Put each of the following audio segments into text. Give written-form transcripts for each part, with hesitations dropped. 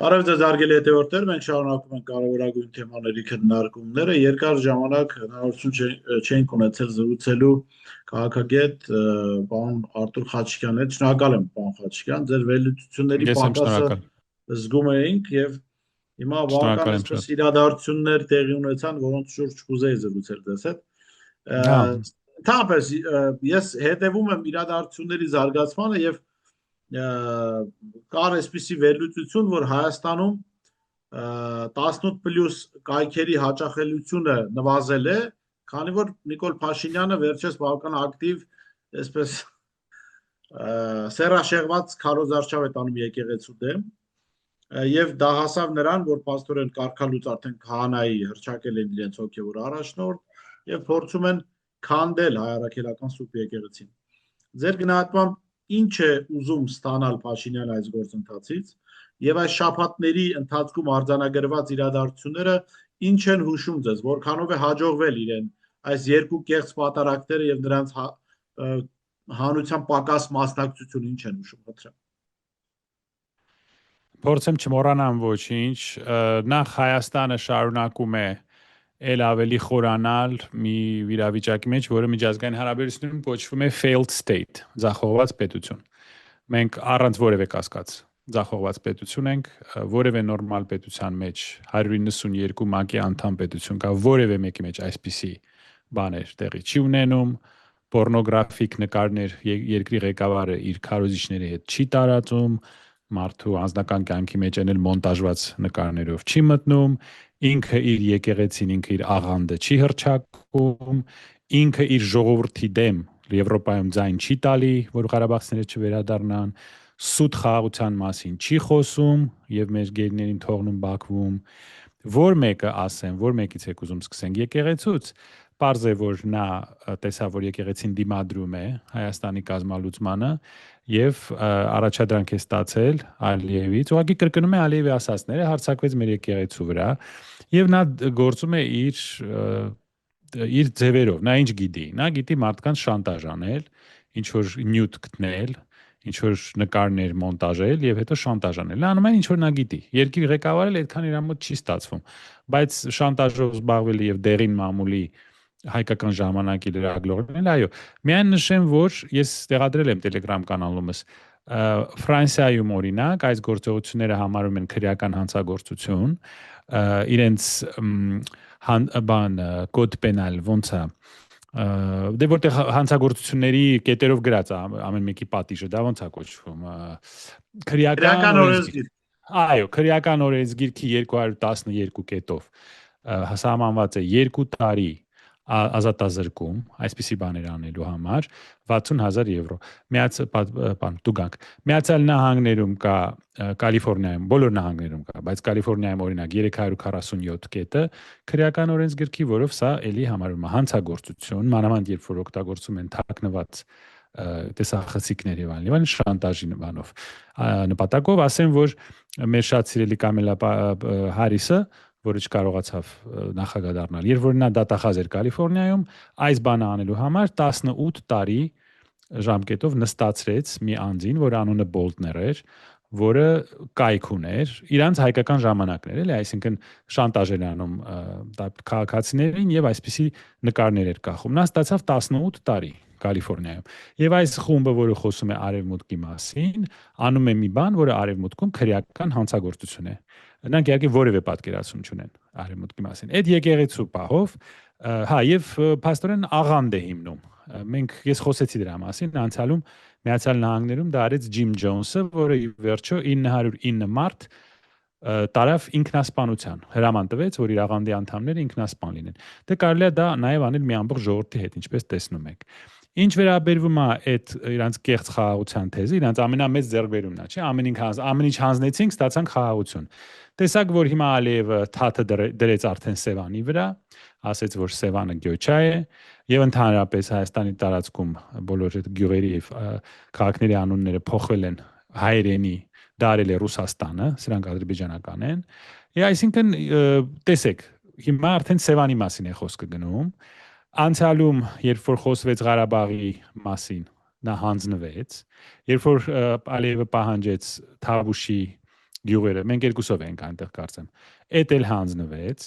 Բարև ձեզ հարգելի հետևորդներ, մենք շարունակում ենք կարևորագույն թեմաների քննարկումները։ Երկար ժամանակ հնարավորություն չենք ունեցել զրուցելու քաղաքագետ պարոն Արտուր Խաչիկյանի հետ։ Շնորհակալ եմ, պարոն Խաչիկյան, ձեր վերլուծությունների պակասը զգում էինք եւ հիմա բավական այսպես իրադարձություններ տեղի ունեցան, որոնց շուրջ կուզեի զրուցել ձեզ հետ։ Ընդհանրապես ես հետևում եմ իրադարձությունների զարգացմանը եւ կար այսպիսի վերլուծություն, որ Հայաստանում 18+ կայքերի հաճախելիությունը նվազել է, քանի որ Նիկոլ Փաշինյանը վերջերս բավական ակտիվ այսպես սերաշեղված քարոզարշավ է տանում եկեղեցու դեմ եւ դա հասավ նրան, որ պաստորեն կարգալուց արդեն քահանայի հրճակել են իրենց հոգեվոր առաջնորդ եւ փորձում են քանդել հայ առաքելական սուրբ եկեղեցին։ Ձեր գնահատմամբ ինչ է ուզում ստանալ Փաշինյանը այս գործընթացից եւ այս շաբաթների ընթացքում արձանագրված իրադարձությունները ինչ են հուշում ձեզ, որքանով է հաջողվել իրեն այս երկու կեղծ պատարակները եւ նրանց հանրության պակաս մասնակցությունը ինչ են հուշում, խնդրեմ։ Փորձեմ չմոռանամ ոչինչ, նախ Հայաստանը շարունակում է ել ավելի խորանալ մի վիճակի մեջ, որը միջազգային հարաբերություններում կոչվում է failed state, ձախողված պետություն։ Մենք առանց որևէ կասկած ձախողված պետություն ենք, որևէ նորմալ պետության մեջ 192 ՄԱԿ-ի անդամ պետություն կա, որևէ մեկի մեջ այսպիսի բաներ տեղի չի ունենում, պոռնոգրաֆիկ նկարներ երկրի ղեկավարը իր քարոզիչների հետ չի տարածում, մարդու անձնական կյանքի մեջ էլ մոնտաժված նկարներով չի մտնում, ինքը իր եկեղեցին, ինքը իր աղանդը չի հռչակում, ինքը իր ժողովրդի դեմ Եվրոպայում ձայն չի տալի, որ ղարաբաղցիները չվերադառնան, սուտ խաղաղության մասին չի խոսում եւ մեր գերիներին թողնում Բաքվում, որ մեկը ասեմ, որ մեկից եք ուզում սկսենք եկեղեցուց, պարզ է, որ նա տեսավ, որ եկեղեցին դիմադրում է Հայաստանի կազմալուծմանը եւ առաջադրանք է ստացել Ալիևից, ուղղակի կրկնում է Ալիևի ասածները, հարձակվեց մեր եկեղեցու վրա եւ նա գործում է իր ձևերով, նա ինչ գիտի, նա գիտի մարդկանց շանտաժ անել, ինչ որ նյութ գտնել, ինչ որ նկարներ մոնտաժել եւ հետո շանտաժ անել։ Նա անում է ինչ որ նա գիտի։ Երկրի ղեկավարը այդքան իր մոտ չի ստացվում, բայց շանտաժով զբաղվել եւ դեղին մամուլի հայկական ժամանակի լրագրողներն, այո, միայն նշեմ, որ ես տեղադրել եմ Telegram կանալումս, Ֆրանսիայում օրինակ այս գործողությունները համարում են քրեական հանցագործություն, իրենց կոդ պենալ ոնց է, դե որտեղ հանցագործությունների կետերով գրած է ամեն մեկի պատիժը, դա ոնց է կոչվում, քրեական օրենսգիր, այո, քրեական օրենսգիրքի 212 կետով սահմանված է 2 տարի ազատազրկում, այսպիսի բաներ անելու համար 60,000 եվրո։ Միացյալ Նահանգներում կա, Կալիֆոռնիայում, բոլոր նահանգներում կա, բայց Կալիֆոռնիայում օրինակ 347 կետը քրեական օրենսգրքի, որով սա էլի համարվում է հանցագործություն, մանավանդ երբ որ օգտագործում են թաքնված տեսախցիկներ եւ այլն, շանտաժի նպատակով, ասեմ, որ մեր շատ սիրելի Կամելա Հարիսը, որը չկարողացավ նախագահ դառնալ, երբ որ նա դատախազ էր Կալիֆոռնիայում, այս բանը անելու համար 18 տարի ժամկետով նստացրեց մի անձին, որ անունը Բոլտներ էր, որը կայք ուներ, իրանց հայկական ժամանակներ, էլի, այսինքն շանտաժ էր անում քաղաքացիներին եւ այսպիսի նկարներ էր կախում։ Նա ստացավ 18 տարի Կալիֆոռնիայում։ Եվ այս խումբը, որը խոսում է արևմուտքի մասին, անում է մի բան, որը արևմուտքում քրեական հանցագործություն է։ Նրանք իհարկե որևէ պատկերացում չունեն արևմուտքի մասին։ Այդ եկեղեցու պահով, հա, եւ փաստորեն աղանդ է հիմնում։ Ես խոսեցի դրա մասին, անցյալում Միացյալ Նահանգներում դա արեց Ջիմ Ջոնսը, որը ի վերջո 909 մարդ տարավ ինքնասպանության, հրաման տվեց, որ իր աղանդի անդամները ինքնասպան լինեն։ Դե կարելի է դա նաեւ անել մի ամբողջ ժողովրդի հետ, ինչպես տեսնում եք։ Ինչ վերաբերվում է այդ իրանց կեղծ խաղաղության թեզը, իրանց ամենամեծ ձեռքբերումն է, չէ՞, ամեն ինչ հանձնեցինք, ստացանք խաղաղություն։ Տեսակ, որ հիմա Ալիևը թաթը դրեց արդեն Սևանի վրա, ասեց, որ Սևանը գյոչա է, եւ ընդհանրապես Հայաստանի տարածքում բոլոր այդ գյուղերի եւ քաղաքների անունները փոխվել են հայերենի, դարել է Ռուսաստանը, սրանք ադրբեջանական են, Այսինքն տեսեք, հիմա արդեն Սևանի մասին է խոսքը գնում։ Անցյալում, երբ որ խոսվեց Ղարաբաղի մասին, նա հանձնվեց, երբ որ Ալիևը պահանջեց Թավուշի գյուղերը, մենք երկուսով ենք այնտեղ կարծեմ, էդ էլ հանձնվեց,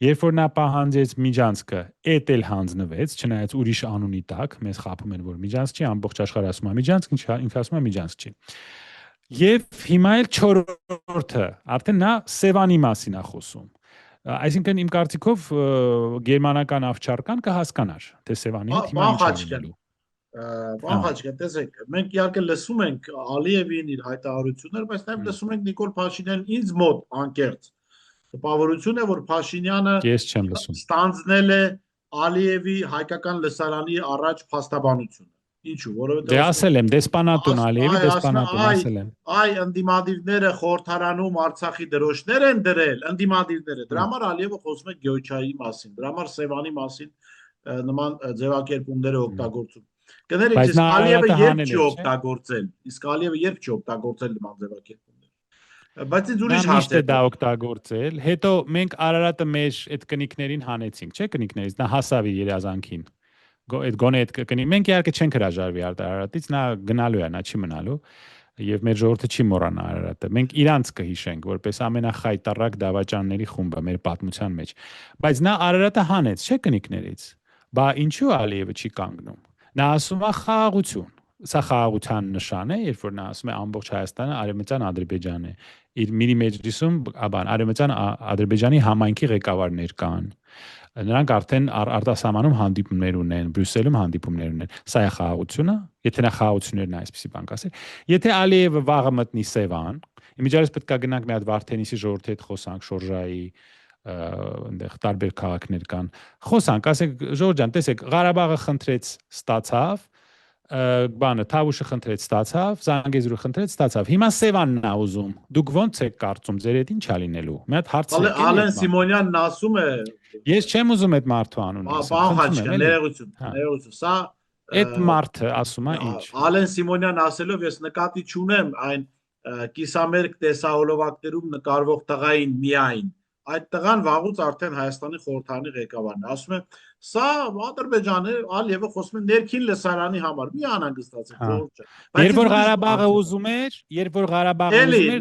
երբ որ նա պահանջեց Միջանցքը, էդ էլ հանձնվեց, չնայած ուրիշ անունի տակ, մեզ խաբում են, որ Միջանցք չի, ամբողջ աշխարհը ասում է Միջանցք, ինքը ասում է Միջանցք չի։ Եվ հիմա էլ 4-րդը, արդեն նա Սևանի մասին է խոսում։ Այսինքն իմ կարծիքով գերմանական ավճարկան կհասկանար, թե Սևանի հետ հիմա ինչ անելու։ Բանխաչկան, տեսեք, մենք իհարկե լսում ենք Ալիևին իր հայտարարությունները, բայց նաև լսում ենք Նիկոլ Փաշինյանին ինձ մոտ անկեղծ տպավորություն է, որ Փաշինյանը ստանձնել է Ալիևի հայկական լսարանի առաջ փաստաբանությունը։ Ինչու, որովհետև դե ասել եմ, դեսպանատուն Ալիևի դեսպանատուն ասել եմ։ Այ ընդդիմադիրները խորհրդարանում Արցախի դրոշներ են դրել, ընդդիմադիրները։ Դրա համար Ալիևը խոսում է Գյոյչայի մասին, դրա համար Սևանի մասին նման ձևակերպումներ է օգտագործում։ Կներեք, իսկ Ալիևը երբ չի օգտագործել, իսկ Ալիևը երբ չի օգտագործել նման ձևակերպումներ։ Բայց ինձ ուրիշ հարց է դա օգտագործել, հետո մենք Արարատը մեր այդ կնիկներին հանեցինք, չէ՞ կնիկներից, նա հասավ իր երազանքին։ Այդ գոնե այդ կնիկ, մենք իհարկե չենք հրաժարվի Արարատից, նա գնալու է, նա չի մնալու, եւ մեր ժողովուրդը չի մոռանա Արարատը։ Մենք իրանց կհիշենք, որպես ամենախայտառակ դավաճանների խումբը մեր պատմության մեջ։ Բայց նա Արարատը հանեց, չէ՞ կնիկներից։ Բա ինչու Ալիևը չի կանգնում։ Նա ասում է խաղաղություն։ Սա խաղաղության նշան է, երբ որ նա ասում է ամբողջ Հայաստանը Արևմտյան Ադրբեջան է։ Իր մինի մեջլիսում Արևմտյան Ադրբեջանի համայնքի ղեկավարներ կան։ Նրանք արդեն արտասահմանում հանդիպումներ ունեն, Բրյուսելում հանդիպումներ ունեն։ Սա է խաղաղությունը, եթե նա խաղաղություններն այսպեսի բան կասի։ Եթե Ալիևը վաղը մտնի Սևան, իմիջիայլոց պետք է գնանք մի հատ Վարդենիսի ժողովրդի հետ խոսանք, Շորժայի այնտեղ տարբեր քաղաքներ կան։ Խոսանք, ասենք Ժորժ ջան, տեսեք, Ղարաբաղը խնդրեց, ստացավ, բանը Թավուշը խնդրեց, ստացավ, Զանգեզուրը խնդրեց, ստացավ։ Հիմա Սևանն է ուզում։ Դուք ոնց եք կարծում, ձեր հետ ինչ է լինելու։ Մի հատ հարց է։ Ալեն Սիմոնյանն ասում է։ Ես չեմ ուզում այդ մարդու անունը ասել։ Ներողություն։ Սա այդ մարդը ասում է ինչ։ Ալեն Սիմոնյան ասելով ես նկատի չունեմ այն կիսամերկ տեսահոլովակներում նկարվող տղային միայն։ Այդ տղան վաղուց արդեն Հայաստանի խորհրդարանի ղեկավարն է։ Ասում է, սա Ադրբեջանը Ալիևը խոսում է ներքին լսարանի համար։ Մի անհանգստացեք, ժողովուրդ։ Երբ որ Ղարաբաղը ուզում էր,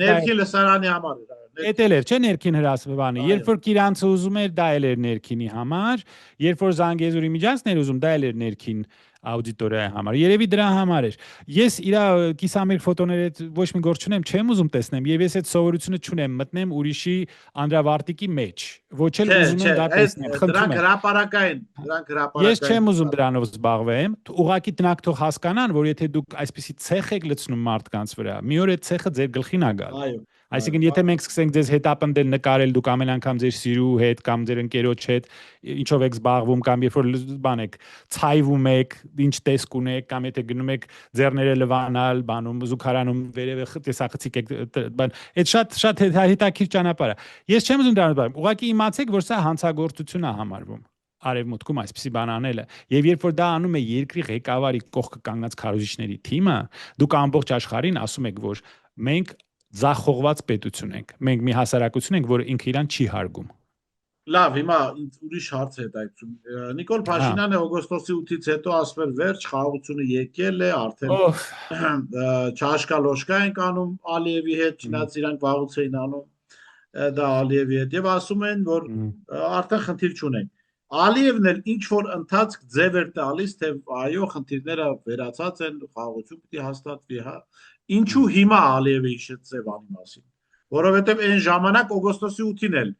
ներքին լսարանի համար էր։ Էդ էլ էր, չէ՞ ներքին հրասվանի։ Երբ որ Կիրանցը ուզում էր, դա էլ էր ներքինի համար, երբ որ Զանգեզուրի միջանցքն էր ուզում, դա էլ էր ներքին աուդիտորիայի համար։ Երևի դրա համար էր։ Ես իր կիսամերկ ֆոտոները ոչ մի գործ չունեմ, չեմ ուզում տեսնեմ, եւ ես այդ սովորությունը չունեմ մտնեմ ուրիշի անդրավարտիկի մեջ։ Ոչ էլ ուզում եմ դա տեսնեմ, խնդրում եմ։ Դրանք հրապարակային։ Ես չեմ ուզում դրանով զբաղվեմ։ Ուղղակի տնակ թող հասկանան, որ եթե դուք այսպիսի ցեխ եք լցնում մարդկանց վրա, մի օր այդ ցեխը ձեր գլխին է գալ։ Այո։ Այսինքն եթե մենք սկսենք ձեզ հետապնդել, նկարել, դուք ամեն անգամ ձեր սիրու հետ կամ ձեր ընկերոջ հետ ինչով եք զբաղվում կամ երբ որ բան եք ցայվում եք, ինչ տեսք ունեք կամ եթե գնում եք ձեռները լվանալ, բանում զուգարանում վերևը տեսախցիկ եք, բան, այդ շատ հետաքրքիր ճանապարհ է։ Ես չեմ ուզում դրանով զբաղվել։ Ուղղակի իմացեք, որ սա հանցագործություն է համարվում արևմուտքում այսպեսի բան անելը, եւ երբ որ դա անում է երկրի ղեկավարի կողքը կանգնած քարոզիչների թիմը, դուք ամբողջ աշխարհին ասում եք, որ մենք ձախողված պետություն ենք։ Մենք մի հասարակություն ենք, որը ինքը իրան չի հարգում։ Լավ, հիմա ինձ ուրիշ հարց է հետաքրքրում։ Նիկոլ Փաշինյանը օգոստոսի 8-ից հետո ասում էր վերջ, խաղաղությունը եկել է, արդեն չաշկալոշկա ենք անում Ալիևի հետ, չնայած իրանք վաղուց էին անում դա Ալիևի հետ, եւ ասում են, որ արդեն խնդիր չունեն։ Ալիևն էլ ինչ որ ընթացք ձև էր տալիս, թե այո, խնդիրները վերացած են, խաղաղություն պիտի հաստատվի, հա։ Ինչու հիմա Ալիևը հիշեց Սևանի մասին, որովհետև այն ժամանակ օգոստոսի 8-ին էլ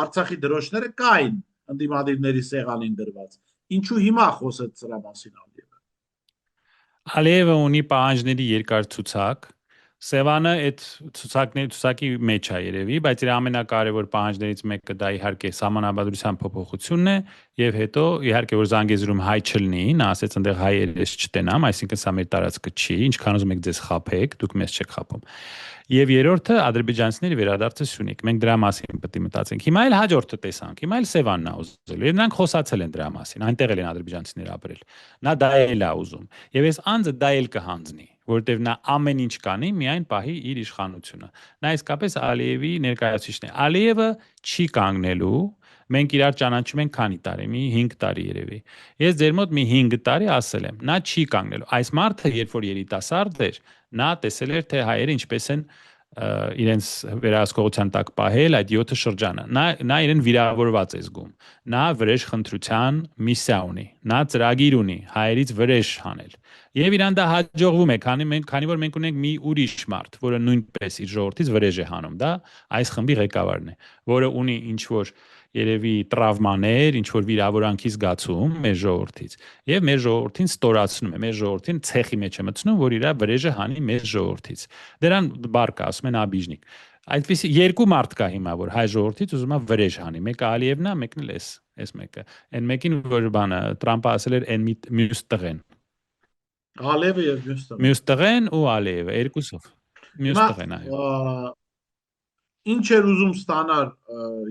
Արցախի դրոշները կային ընդդիմադիրների սեղանին դրված։ Ինչու հիմա խոսեց սրա մասին Ալիևը։ Ալիևը ունի պահանջների երկար ցուցակ, Սևանը այդ ցուցակի մեջ է երևի, բայց իր ամենակարևոր պահանջներից մեկը դա իհարկե սահմանաբادության փոփոխությունն է, եւ հետո իհարկե որ Զանգեզուրում հայ չլինի, նա ասեց այնտեղ հայերես չտենամ, այսինքն սա մեր տարածքը չի, ինչքան ուզում եք ձեզ խափեք, դուք մեզ չեք խափում։ Եվ երրորդը ադրբեջանցիների վերադարձը Սյունիք։ Մենք դրա մասին պետք է մտածենք։ Հիմա էլ հաջորդը տեսանք, հիմա էլ Սևանն է ուզել, եւ նրանք խոսացել են դրա մասին, այնտեղ էլ են ադրբեջանցիները ապրել։ Նա դա էլ է ուզում։ Եվ այս անձը դա էլ կհանձնի, որովհետև նա ամեն ինչ կանի, միայն պահի իր իշխանությունը։ Նա իսկապես Ալիևի ներկայացուցիչն է։ Ալիևը չի կանգնելու, մենք իրար ճանաչում ենք քանի տարի, մի 5 տարի երևի։ Ես ձեր մոտ մի 5 տարի ասել եմ, նա չի կանգնելու։ Այս մարդը, երբ որ երիտասարդ էր, նա տեսել էր, թե հայերը ինչպես են իրենց վերահսկողության տակ պահել այդ 7 շրջանը։ Նա իրեն վիրավորված է զգում։ Նա վրեժ խնդրության միսիա ունի։ Նա ծրագիր ունի հայերից վրեժ հանել։ Եվ իրան դա հաջողվում է, քանի որ մենք ունենք մի ուրիշ մարդ, որը նույնպես իր ժողովրդից վրեժ է հանում, դա այս խմբի ղեկավարն է, որը ունի ինչ որ երևի տրավմաներ, ինչ որ վիրավորանքի զգացում մեր ժողովրդից։ Եվ մեր ժողովրդին ստորացնում է, մեր ժողովրդին ցեխի մեջ է մտցնում, որ իր վրեժը հանի մեր ժողովրդից։ Դրան բառ կա, ասում են աբիժնիկ։ Այդպիսի երկու մարդ կա հիմա, որ հայ ժողովրդից ուզում է վրեժ հանի։ Մեկը Ալիևն է, մեկն էլ էս մեկը։ Այն մեկին, որ բանը Տրամպը ասել էր այն մյուս տղեն։ Ալիևը եւ մյուս տղեն։ Մյուս տղեն ու Ալիևը երկուսով։ Մյուս տղեն, այո։ Ինչ էր ուզում ստանալ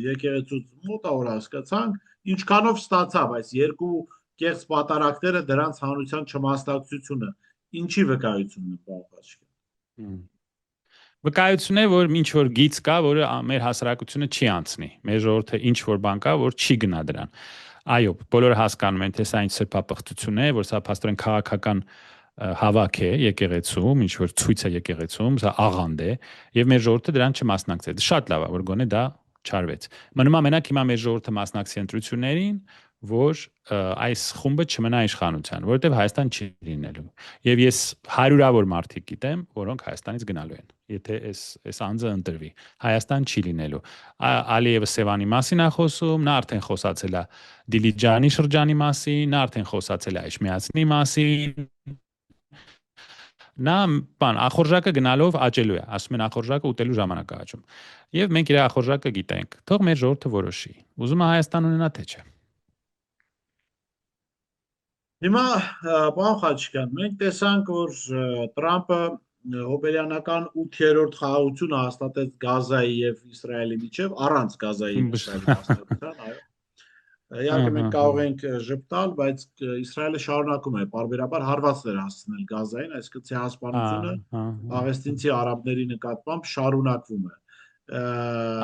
եկեղեցուց մոտավոր հասկացանք, ինչքանով ստացավ այս երկու կեղծ պատարակները դրանց հանրության չմասնակցությունը, ինչի վկայությունն է բաղկացի։ Վկայություն է, որ ինչ որ գիծ կա, որը մեր հասարակությունը չի անցնի։ Մեր ժողովուրդը ինչ որ բան կա, որ չի գնա դրան։ Այո, բոլորը հասկանում են, թե սա ինչ սրբապղծություն է, որ սա փաստորեն քաղաքական հավաք է եկեղեցում, ինչ որ ցույց է եկեղեցում, սա աղանդ է, եւ մեր ժողովուրդը դրան չմասնակցեց։ Շատ լավ է, որ գոնե դա չարվեց։ Մնում է մենակ հիմա մեր ժողովուրդը մասնակցի ընտրություններին, որ այս խումբը չմնա իշխանության, որովհետև Հայաստան չի լինելու։ Եվ ես հարյուրավոր մարդիկ գիտեմ, որոնք Հայաստանից գնալու են, եթե այս անձը ընտրվի։ Հայաստան չի լինելու։ Ալիևը Սևանի մասին է խոսում, նա արդեն խոսացել է Դիլիջանի շրջանի մասին, նա արդեն խոսացել է Էջմիածնի մասին։ Նա ախորժակը գնալով աճելու է, ասում են ախորժակը ուտելու ժամանակ է աճում։ Եվ մենք իր ախորժակը գիտենք։ Թող մեր ժողովուրդը որոշի։ Ուզում է Հայաստան ունենա թե չէ։ Հիմա պարոն Խաչիկյան, մենք տեսանք, որ Տրամպը հոբելյանական 8-րդ խաղաղությունը հաստատեց Գազայի եւ Իսրայելի միջև, առանց Գազայի հաստատության, այո։ Իհարկե մենք կարող ենք ժպտալ, բայց Իսրայելը շարունակում է պարբերաբար հարվածներ հասցնել Գազային, այսինքն ցեղասպանությունը պաղեստինցի արաբների նկատմամբ շարունակվում է։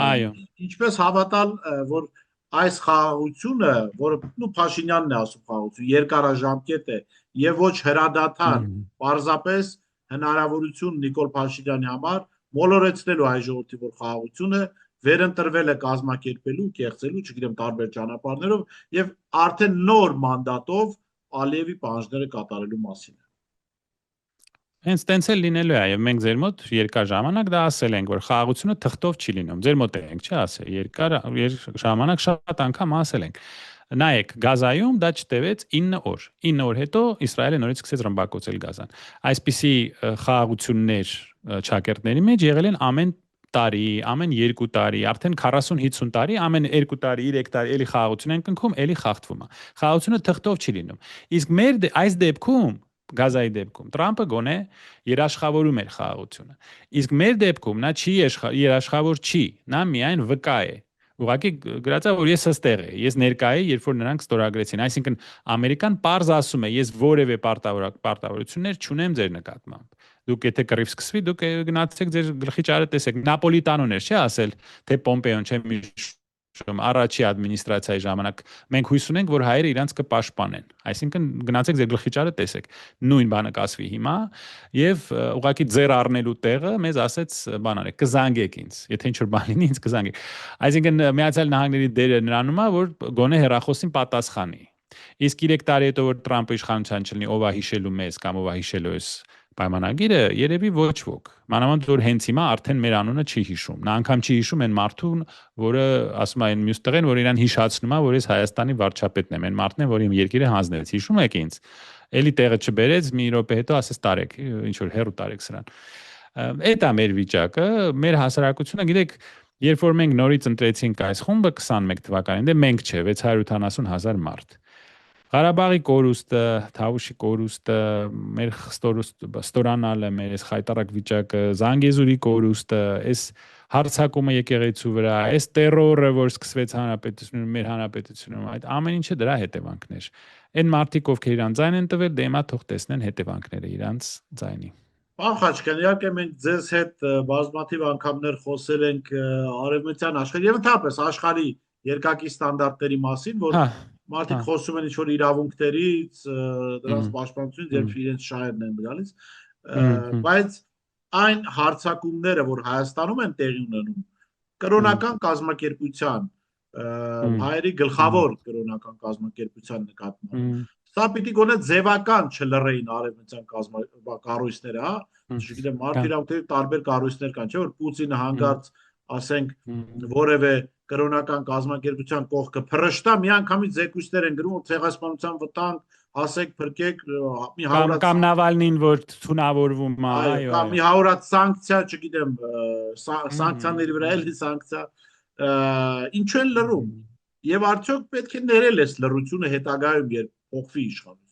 Այո։ Ինչպես հավատալ, որ այս խաղաղությունը, որը Փաշինյանն է ասում խաղաղություն, երկարաժամկետ է եւ ոչ հրադադար, պարզապես հնարավորություն Նիկոլ Փաշինյանի համար մոլորեցնելու հայ ժողովրդի որ խաղաղությունը վերընտրվել է կազմակերպելու, կեղծելու, չգիտեմ, տարբեր ճանապարհներով եւ արդեն նոր մանդատով Ալիևի պահանջները կատարելու մասին է։ Հենց տենց էլ լինելու է, եւ մենք ձեր մոտ երկար ժամանակ դա ասել ենք, որ խաղաղությունը թղթով չի լինում։ Ձեր մոտ ենք, չէ՞ ասել, երկար ժամանակ շատ անգամ ասել ենք։ Նայեք, Գազայում դա չտևեց 9 օր։ 9 օր հետո Իսրայելը նորից սկսեց ռմբակոծել Գազան։ Այսպիսի խաղաղություններ ճակերտների մեջ եղել են ամեն տարի, ամեն 2 տարի, արդեն 40-50 տարի, ամեն 2 տարի, 3 տարի էլի խաղաղություն են կնքում, էլի խախտվում է։ Խաղաղությունը թղթով չի լինում։ Իսկ մեր այս դեպքում Գազայի դեպքում Տրամպը գոնե երաշխավորում էր խաղաղությունը։ Իսկ մեր դեպքում նա չի երաշխավոր չի, նա միայն վկա է։ Ուղղակի գրած է, որ ես հստեղ եմ, ես ներկա եմ, երբ որ նրանք ստորագրեցին։ Այսինքն Ամերիկան պարզ ասում է, ես որևէ պարտավորություններ չունեմ ձեր նկատմամբ։ Դուք եթե կռիվ սկսվի, դուք գնացեք ձեր գլխի ճարը տեսեք։ Նապոլիտանոն էր, չէ՞ ասել, թե Պոմպեոն չէ՞ առաջի ադմինիստրացիայի ժամանակ մենք հույս ունենք, որ հայերը իրանց կպաշտպանեն։ Այսինքն գնացեք ձեր գլխի ճարը տեսեք։ Նույն բանը կասվի հիմա եւ ուղղակի ձեր առնելու տեղը մեզ ասեց բան արեք, կզանգեք ինձ։ Եթե ինչ որ բան լինի, ինձ կզանգեք։ Այսինքն Միացյալ Նահանգների դերը նրանում է, որ գոնե հերախոսին պատասխանի։ Իսկ 3 տարի հետո որ Տրամպը իշխանության չլինի, ով է հիշելու մեզ կամ ով է հիշելու այս պայմանագիրը, երևի ոչ ոք։ Մանավանդ որ հենց հիմա արդեն մեր անունը չի հիշում։ Նա անգամ չի հիշում այն մարդուն, որը ասում է այն մյուս տղեն, որ իրան հիշացնում է, որ ես Հայաստանի վարչապետն եմ, այն մարդն է, որ իմ երկիրը հանձնեց։ Հիշում եք ինձ։ Էլի տեղը չբերեց, մի րոպե հետո ասես տարեք, ինչ որ հերու տարեք սրան։ Այդ է մեր վիճակը, մեր հասարակությունը, գիտեք, երբ որ մենք նորից ընտրեցինք այս խումբը 21 թվականին, դե մենք չէ, 650,000 մարդ։ Ղարաբաղի կորուստը, Թավուշի կորուստը, մեր ստորանալը, մեր այս խայտարակ վիճակը, Զանգեզուրի կորուստը, այս հարձակումը եկեղեցու վրա, այս տերորը, որ սկսվեց հանրապետությունում, մեր հանրապետությունում, այդ ամեն ինչը դրա հետևանքներ։ Այն մարդիկ, ովքեր իրան ձայն են տվել, դե հիմա թող տեսնեն հետևանքները իրանց ձայնի։ Պարոն Խաչկյան, իհարկե մենք ձեզ հետ բազմաթիվ անգամներ խոսել ենք արևմտյան աշխարհի եւ ընդհանրապես աշխարհի երկակի ստանդարտների մասին, որ Հա, հա, մարդիկ խոսում են ինչ-որ իրավունքներից, մ, դրանց պաշտպանությունից, մ, երբ իրենց շահերն են գալիս, մ, բայց այն հարցակումները, որ Հայաստանում են տեղի ունենում, մ, կրոնական կազմակերպության, մ, հայերի մ, գլխավոր կրոնական կազմակերպության նկատմամբ, մ, սա պիտի գոնե ձևական չլռեին արևմտյան կառույցները, հա, մ, չգիտեմ, կա, մարդու իրավունքների տարբեր կառույցներ կան, չէ՞ որ Պուտինը մ, հանկարծ, ասենք, մ, որևէ կրոնական կազմակերպության կողքը փռշտա, միանգամից զեկույցներ են գրում, որ ցեղասպանության վտանգ, ասեք, փրկեք, մի հարուրած կամ Նավալնին, որ թունավորվում է, այո, այո, կամ այո։ մի հարուրած սանկցիա, չգիտեմ, Մ, սանկցիաների վրա մ, էլի սանկցիա, ինչու են լռում։ մ, Եվ արդյոք պետք է ներել այս լռությունը հետագայում, երբ փոխվի իշխանությունը։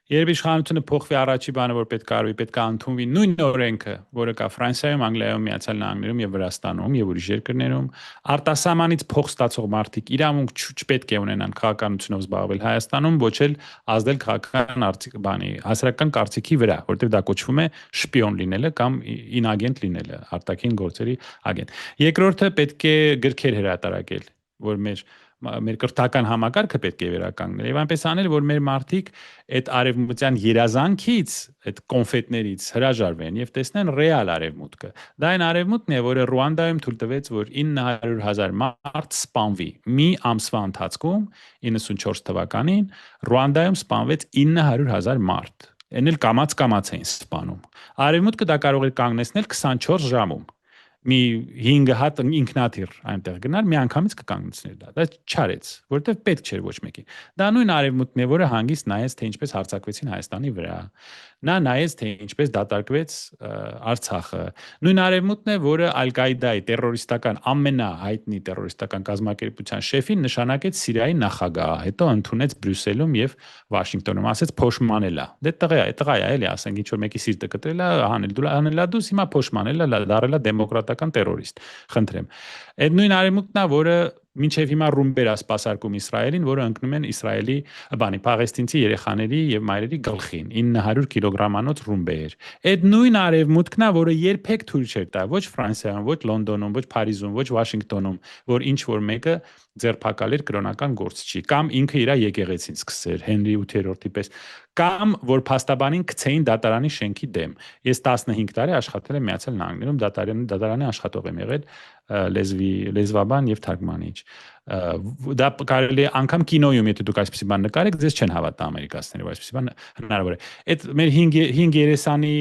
Երբ իշխանությունը փոխվի, առաջի բանը, որ պետք է արվի, պետք է ընդունվի նույն օրենքը, որը կա Ֆրանսիայում, Անգլիայում, Միացյալ Նահանգներում եւ Վրաստանում եւ ուրիշ երկրներում, արտասահմանից փող ստացող մարդիկ իրավունք չպետք է ունենան քաղաքականությունով զբաղվել Հայաստանում, ոչ էլ ազդել քաղաքական հասարակական կարծիքի վրա, որտեղ դա կոչվում է շպիոն լինելը կամ ինագենտ լինելը, արտաքին գործերի ագենտ։ Երկրորդը պետք է գրքեր հրատարակել, որ մեր կրթական համակարգը պետք է վերականգնել եւ այնպես անել, որ մեր մարդիկ այդ արևմտյան երազանքից, այդ կոնֆետներից հրաժարվեն եւ տեսնեն ռեալ արևմուտքը։ Դա այն արևմուտքն է, որը Ռուանդայում թույլ տվեց, որ 900,000 մարդ սպանվի։ Մի ամսվա ընթացքում 94 թվականին Ռուանդայում սպանվեց 900,000 մարդ։ Էն էլ կամած էին սպանում։ Արևմուտքը դա կարող էր կանգնեցնել 24 ժամում մի 5 հատ ինքնաթիռ այնտեղ գնար, մի անգամից կկանգնեցներ դա։ Դա չարեց, որովհետև պետք չէր ոչ մեկին։ Դա նույն արևմուտքն է, որը հանգիստ նայեց, թե ինչպես հարձակվեցին Հայաստանի վրա։ Նա նայեց, թե ինչպես դատարկվեց Արցախը։ Նույն արևմուտքն է, որը Ալ-Կաիդայի տերորիստական ամենահայտնի տերորիստական կազմակերպության շեֆին նշանակեց Սիրիայի նախագահ, հետո ընդունեց Բրյուսելում եւ Վաշինգտոնում, ասեց փոշմանելա։ Դե տղա է, էլի, ասենք ինչ որ մեկի սիրտը կտրելա, հանելա դուս, հիմա փոշմանելա, դարելա դեմոկրատական տերորիստ։ Խնդրեմ։ Այդ նույն արևմուտքն է, որը մինչև հիմա ռումբեր է սպասարկում Իսրայելին, որը ընկնում են Իսրայելի Պաղեստինցի երեխաների եւ մայրերի գլխին 900 կիլոգրամանոց ռումբեր։ Այդ նույն արևմուտքն է, որը երբեք թույլ չէր տա ոչ Ֆրանսիայում, ոչ Լոնդոնում, ոչ Փարիզում, ոչ Վաշինգտոնում, որ ինչ որ մեկը ձերբակալեր կրոնական գործչի կամ ինքը իր եկեղեցին սկսեր Հենրի 8-րդի պես կամ որ փաստաբանին գցեին դատարանի շենքի դեմ։ Ես 15 տարի աշխատել եմ Միացյալ Նահանգներում, դատարանի աշխատող եմ եղել լեզվաբան եւ թարգմանիչ։ Դա կարելի է անգամ կինոյում, եթե դուք այսպեսի բան նկարեք, ձեզ չեն հավատա ամերիկացիները, որ այսպեսի բան հնարավոր է։ Այդ մեր 5 երեսանի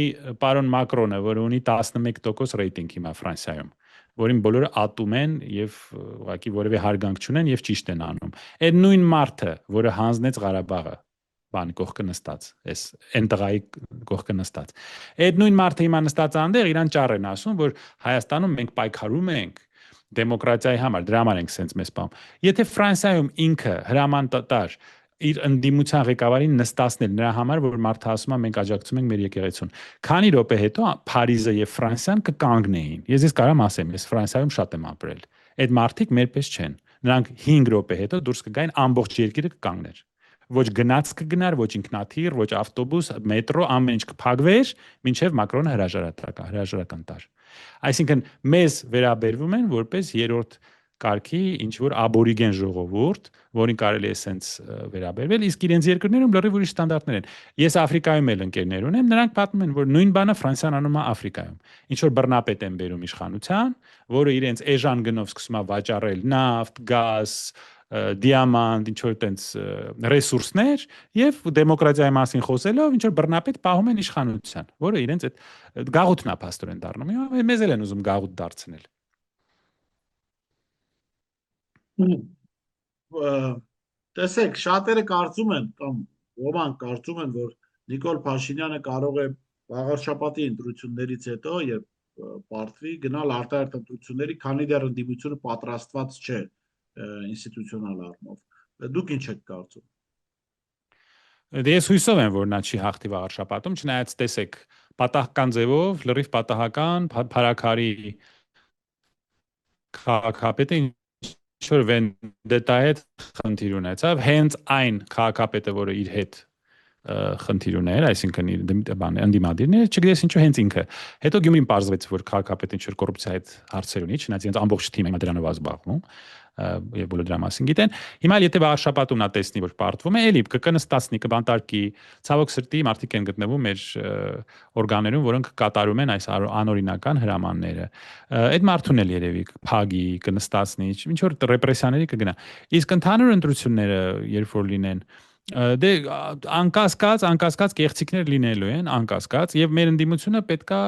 պարոն Մակրոնը, որը ունի 11% ռեյտինգ հիմա Ֆրանսիայում, որին բոլորը ատում են եւ ուղղակի որևէ հարգանք չունեն եւ ճիշտ են անում։ Այդ նույն մարդը, որը հանձնեց Ղարաբաղը բան կողքը նստած, այս այն տղայի կողքը նստած։ Այդ նույն մարդը հիմա նստած այնտեղ իրան ճառ են ասում, որ Հայաստանում մենք պայքարում ենք դեմոկրատիայի համար, դրա համար ենք սենց մեզ պահում։ Եթե Ֆրանսիայում ինքը հրաման տար իր ընդդիմության ղեկավարին նստացնել նրա համար, որ մարդը ասում է մենք աջակցում ենք մեր եկեղեցուն։ Քանի րոպե հետո Փարիզը եւ Ֆրանսիան կկանգնեին։ Ես կարամ ասեմ, ես Ֆրանսիայում շատ եմ ապրել։ Այդ մարդիկ մերպես չեն։ Նրանք 5 րոպե հետո դուրս կգային, ամբողջ երկիրը կկանգներ։ Ոչ գնաց կգնար, ոչ ինքնաթիռ, ոչ ավտոբուս, մետրո, ամեն ինչ կփակվեր, մինչև Մակրոնը հրաժարական տար։ Այսինքն մեզ վերաբերվում են որպես երրորդ կարգի ինչ որ աբորիգեն ժողովուրդ, որին կարելի է սենց վերաբերվել, իսկ իրենց երկրներում լրիվ ուրիշ ստանդարտներ են։ Ես Աֆրիկայում էլ ընկերներ ունեմ, նրանք պատմում են, որ նույն բանը Ֆրանսիան անում է Աֆրիկայում։ Ինչ որ բռնապետ են բերում իշխանության, որը իրենց էժան գնով սկսում է վաճառել նավթ, գազ, դիամանտ, ինչ որ տենց ռեսուրսներ եւ դեմոկրատիայի մասին խոսելով ինչ որ բռնապետ պահում են իշխանության, որը իրենց այդ գաղութն է փաստորեն դառնում։ Մեզ էլ են ուզում գաղութ դարձնել։ Տեսեք, շատերը կարծում են կամ ոմանք կարծում են, որ Նիկոլ Փաշինյանը կարող է վաղարշապատի ընտրություններից հետո, երբ պարտվի, գնալ արտահերթ ընտրությունների, քանի դեռ ընդդիմությունը պատրաստված չէ ինստիտուցիոնալ առումով։ Դուք ինչ եք կարծում։ Դե ես հույսով եմ, որ նա չի հաղթի վաղարշապատում, չնայած տեսեք, պատահական ձևով, լրիվ պատահական, փարաքարի քաղաքապետը ինչ-որ վենդետա հետ խնդիր ունեցավ, հենց այն քաղաքապետը, որը իր հետ խնդիր ուներ, այսինքն ընդդիմադիրները, չգիտես ինչու հենց ինքը։ Հետո Գյումրին պարզվեց, որ քաղաքապետը ինչ-որ կոռուպցիա հետ հարցեր ունի, չնայած իրենց ամբողջ թիմը դրանով ազբաղվում, եւ բոլոր դրա մասին գիտեն։ Հիմա եթե վաղ շաբաթում նա տեսնի, որ պարտվում է, էլի կնստացնի, կբանտարկի, ցավոք սրտի մարդիկ են գտնվում մեր օրգաններում, որոնք կատարում են այս անօրինական հրամանները։ Այդ մարդուն էլ երևի փագի, կնստացնի, ինչ որ ռեպրեսիաների կգնա։ Իսկ ընդհանուր ընտրությունները, երբ որ լինեն, դե անկասկած կեղծիքներ լինելու են, անկասկած, եւ մեր ընդդիմությունը պետքա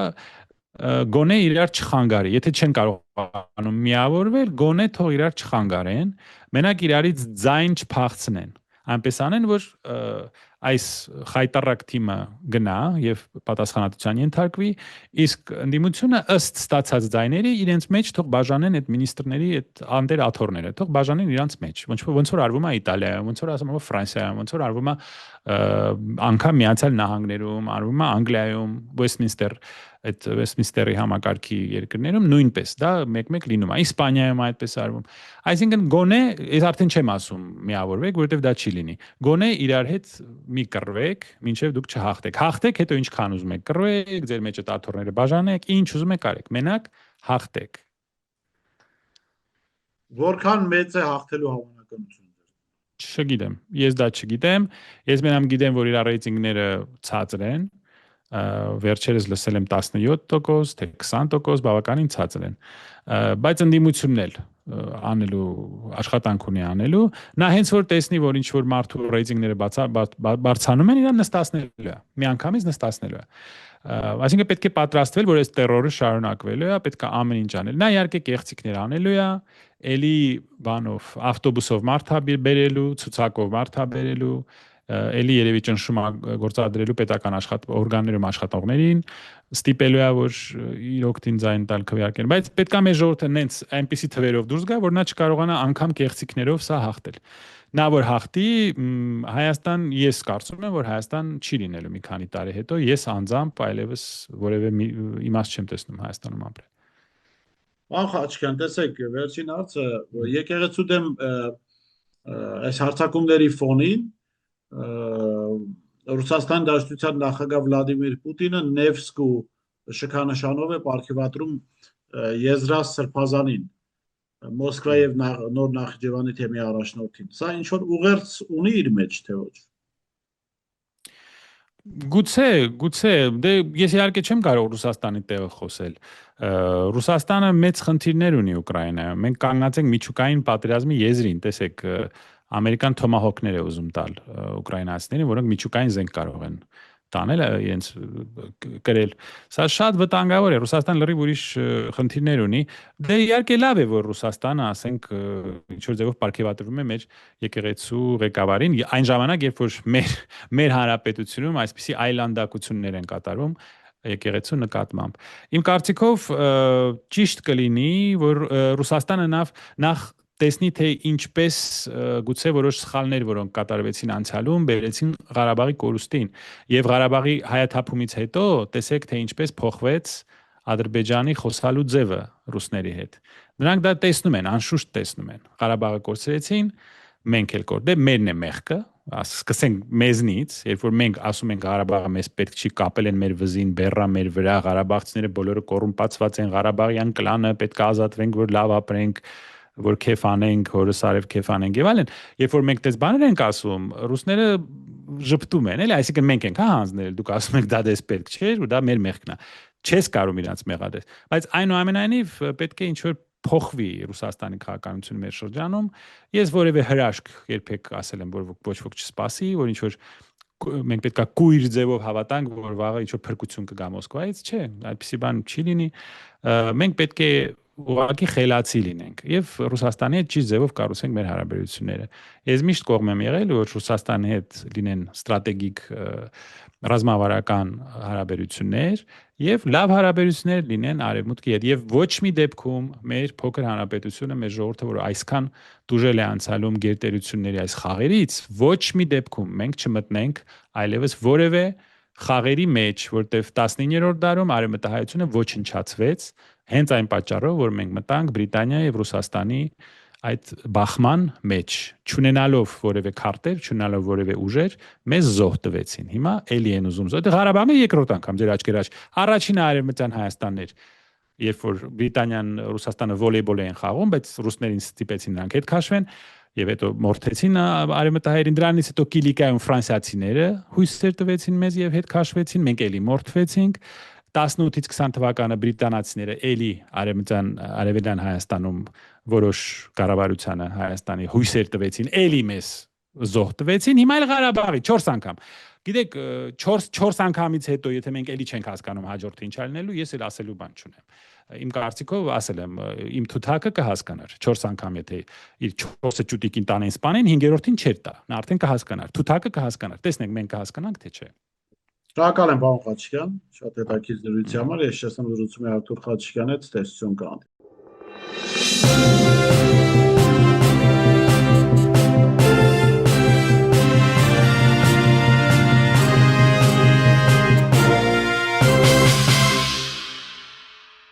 գոնե իրար չխանգարի, եթե չեն կարողանում միավորվել, գոնե թող իրար չխանգարեն, մենակ իրարից ձայն չփախցնեն, այնպես անեն, որ այս խայտարակ թիմը գնա եւ պատասխանատվության ենթարկվի, իսկ ընդդիմությունը ըստ ստացած ձայների իրենց մեջ թող բաժանեն այդ մինիստրների այդ անդեր աթոռները, թող բաժանեն իրանց մեջ, ոնց որ արվում է Իտալիայում, ոնց որ ասում եմ Ֆրանսիայում, ոնց որ արվում է անգամ Միացյալ Նահանգներում, արվում է Անգլիայում, այդ Վեստմինստերի համակարգի երկրներում նույնպես դա մեկ-մեկ լինում է, Իսպանիայում այդպես արվում։ Այսինքն գոնե, ես արդեն չեմ ասում միավորվեք, որովհետև դա չի լինի։ Գոնե իրար հետ մի կռվեք, մինչև դուք չհաղթեք։ Հաղթեք, հետո ինչքան ուզում եք կռվեք, ձեր մեջ այդ աթոռները բաժանեք, ինչ ուզում եք արեք, մենակ հաղթեք։ Որքան մեծ է հաղթելու հավանականությունը։ Չգիտեմ, ես դա չգիտեմ, ես մենամ գիտեմ, որ իր ռեյտինգները ցածր են, վերջերս լսել եմ 17%, թե 20% բավականին ցածր են, բայց ընդդիմությունն էլ անելու աշխատանք ունի անելու, նա հենց որ տեսնի, որ ինչ որ մարդու ռեյտինգները բարձրանում են, իրան նստացնելու է, միանգամից նստացնելու է։ Այսինքն պետք է պատրաստվել, որ այս տերորը շարունակվելու է, պետք է ամեն ինչ անել։ Նա իհարկե կեղծիքներ անելու է, էլի բանով ավտոբուսով մարդ բերելու, ցուցակով մարդ բերելու, էլի երևի ճնշում գործադրելու պետական օրգաններում աշխատողներին, ստիպելու է, որ իր օգտին ձայն տալ քվեարկեն, բայց պետք է մեր ժողովուրդը նենց այնպիսի թվերով դուրս գա, որ նա չկարողանա անգամ կեղծիքներով սա հաղթել։ Նա որ հաղթի, Հայաստան, ես կարծում եմ, որ Հայաստան չի լինելու մի քանի տարի հետո, ես անձամբ այլևս որևէ իմաստ չեմ տեսնում Հայաստանում ապրել։ Ախաչքան, տեսեք, վերջին հարցը եկեղեցու դեմ այս հարձակումների ֆոնին Ռուսաստան Դաշնության նախագահ Վլադիմիր Պուտինը Նևսկ ու շքանշանով է պարգևատրում Եզրաս Սրբազանին, Մոսկվայի եւ Նոր Նախիջևանի թեմի առաջնորդին։ Սա ինչ որ ուղերձ ունի իր մեջ, թե ոչ։ Գուցե, դե ես իհարկե չեմ կարող Ռուսաստանի տեղը խոսել։ Ռուսաստանը մեծ խնդիրներ ունի Ուկրաինայում։ Մենք կանգնած ենք միջուկային պատերազմի եզրին, տեսեք, ամերիկան թոմահոկներ է ուզում տալ ուկրաինացիներին, որոնք միջուկային զենք կարող են տանել իրենց կրել։ Սա շատ վտանգավոր է, Ռուսաստան լրիվ ուրիշ խնդիրներ ունի։ Դե իհարկե լավ է, որ Ռուսաստանը, ասենք, ինչ որ ձևով պարգևատրվում է մեր եկեղեցու ղեկավարին, այն ժամանակ, երբ որ մեր հանրապետությունում այսպիսի այլանդակություններ են կատարվում եկեղեցու նկատմամբ։ Իմ կարծիքով ճիշտ կլինի, որ Ռուսաստանը նախ տեսնի, թե ինչպես գուցե որոշ սխալներ, որոնք կատարվեցին անցյալում, բերեցին Ղարաբաղի կորուստին, եւ Ղարաբաղի հայաթափումից հետո տեսեք, թե ինչպես փոխվեց Ադրբեջանի խոսալու ձևը ռուսների հետ։ Նրանք դա տեսնում են, անշուշտ տեսնում են։ Ղարաբաղը կորցրեցին, մենք էլ դե մերն է մեղքը, սկսենք մեզնից, երբ որ մենք ասում ենք Ղարաբաղը մեզ պետք չի, կապել են մեր վզին, բեռա մեր վրա, ղարաբաղցիները բոլորը կոռումպացված են, Ղարաբաղյան կլանը պետք է ազատվենք, որ լավ ապրենք, որ քեֆ անենք, հորս արև քեֆ անենք եւ այլն։ Երբ որ մենք դες բաներ ենք ասում, ռուսները ժպտում են, էլի, այսինքն մենք ենք հանձնել, դուք ասում եք դա դες պետք չէ, ու դա մեր մեղքն է։ Չես կարող իրանց մեղադես։ Բայց այնուամենայնիվ պետք է ինչ-որ փոխվի Ռուսաստանի քաղաքականությունը մեր շրջանում։ Ես որևէ հրաշք երբեք ասել եմ, որ ոչ ոք չսպասի, որ ինչ-որ մենք պետք է կույր ձևով հավատանք, որ վաղը ինչ-որ փրկություն կգա Մոսկվայից, չէ, այդպիսի բան չի լինի։ Մենք պետք է ուղղակի խելացի լինենք եւ Ռուսաստանի հետ ճիշտ ձևով կառուցենք մեր հարաբերությունները։ Ես միշտ կողմ եմ եղել, որ Ռուսաստանի հետ լինեն ստրատեգիկ ռազմավարական հարաբերություններ եւ լավ հարաբերություններ լինեն Արևմուտքի հետ եւ ոչ մի դեպքում մեր փոքր հանրապետությունը, մեր ժողովուրդը, որ այսքան դուժել է անցալում գերտերությունների այս խաղերից, ոչ մի դեպքում մենք չմտնենք այլևս որևէ խաղերի մեջ, որտեղ 19-րդ դարում արևմտահայությունը ոչնչացվեց հենց այն պատճառով, որ մենք մտանք Բրիտանիայի եւ Ռուսաստանի այդ բախման մեջ, չունենալով որևէ քարտեր, չունենալով որևէ ուժեր, մեզ զոհ տվեցին։ Հիմա էլի են ուզում զոհ։ Դա Ղարաբաղը երկրորդ անգամ ձեր աչքեր աչ։ Առաջինը Արևմտյան Հայաստանն էր, երբ որ Բրիտանիան, Ռուսաստանը վոլեյբոլ էին խաղում, բայց ռուսներին ստիպեցին նրանք հետ քաշվեն եւ հետո մորթեցին արևմտահայերին, դրանից հետո Կիլիկայում ֆրանսիացիները հույսեր տվեցին մեզ եւ հետ քաշվեցին, մենք էլի մորթվեցինք 18-ից 20 թվականը բրիտանացիները էլի արևելյան Հայաստանում որոշ կառավարությանը Հայաստանի հույսեր տվեցին, էլի մեզ զոհ տվեցին, հիմա էլ Ղարաբաղի 4 անգամ։ Գիտեք, 4 անգամից հետո եթե մենք էլի չենք հասկանում հաջորդը ինչ ալնելու, ես էլ ասելու բան չունեմ։ Իմ կարծիքով ասել եմ, իմ թութակը կհասկանար 4 անգամ եթե իր 4-ը ճուտիկին տանեն սպանեն, 5-րդին չէր տա։ Նա արդեն կհասկանար, թութակը կհասկանար։ Տեսնենք մենք կհասկանանք թե չէ։ Շնորհակալ եմ պարոն Խաչիկյան, շատ հետաքրքիր զրույցի համար։ Ես շնորհում եմ Արտուր Խաչիկյանից, տեսություն կհանդիպենք։